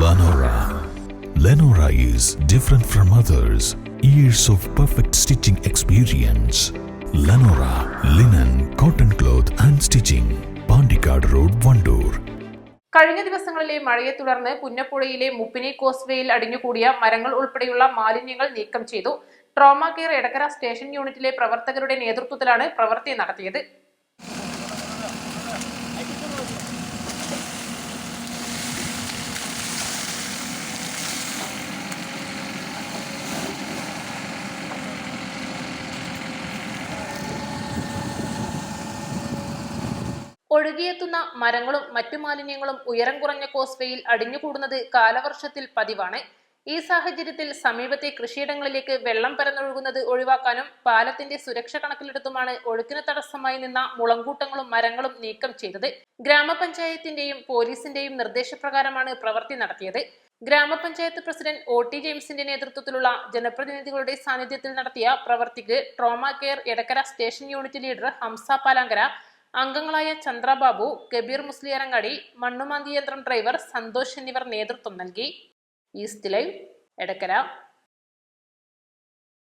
Lenora. Lenora is different from others. Years of perfect stitching experience. Lenora linen, cotton cloth and stitching. Pandikad Road, Vandoor. കഴിഞ്ഞ ദിവസങ്ങളിലെ മഴയെ തുടർന്ന് പുന്നപ്പുഴയിലെ മുപ്പിനി കോസ്വേയിൽ അടിഞ്ഞുകൂടിയ മരങ്ങൾ ഉൾപ്പെടെയുള്ള മാലിന്യങ്ങൾ നീക്കം ചെയ്തു. ട്രോമ കെയർ എടക്കര സ്റ്റേഷൻ യൂണിറ്റിലെ പ്രവർത്തകരുടെ നേതൃത്വത്തിലാണ് പ്രവൃത്തി നടത്തിയത്. ഒഴുകിയെത്തുന്ന മരങ്ങളും മറ്റു മാലിന്യങ്ങളും ഉയരം കുറഞ്ഞ കോസ്വേയിൽ അടിഞ്ഞുകൂടുന്നത് കാലവർഷത്തിൽ പതിവാണ്. ഈ സാഹചര്യത്തിൽ സമീപത്തെ കൃഷിയിടങ്ങളിലേക്ക് വെള്ളം പരന്നൊഴുകുന്നത് ഒഴിവാക്കാനും പാലത്തിന്റെ സുരക്ഷ കണക്കിലെടുത്തുമാണ് ഒഴുക്കിന് തടസ്സമായി നിന്ന മുളങ്കൂട്ടങ്ങളും മരങ്ങളും നീക്കം ചെയ്തത്. ഗ്രാമപഞ്ചായത്തിന്റെയും പോലീസിന്റെയും നിർദ്ദേശപ്രകാരമാണ് പ്രവൃത്തി നടത്തിയത്. ഗ്രാമപഞ്ചായത്ത് പ്രസിഡന്റ് OT ജെയിംസിന്റെ നേതൃത്വത്തിലുള്ള ജനപ്രതിനിധികളുടെ സാന്നിധ്യത്തിൽ നടത്തിയ പ്രവൃത്തിക്ക് trauma care Edakkara station unit leader Hamsa Palankara, അംഗങ്ങളായ ചന്ദ്രബാബു, കബീർ മുസ്ലിയാരങ്ങാടി, മണ്ണുമാന്തി യന്ത്രം ഡ്രൈവർ സന്തോഷ് എന്നിവർ നേതൃത്വം നൽകി. East live, Edakkara.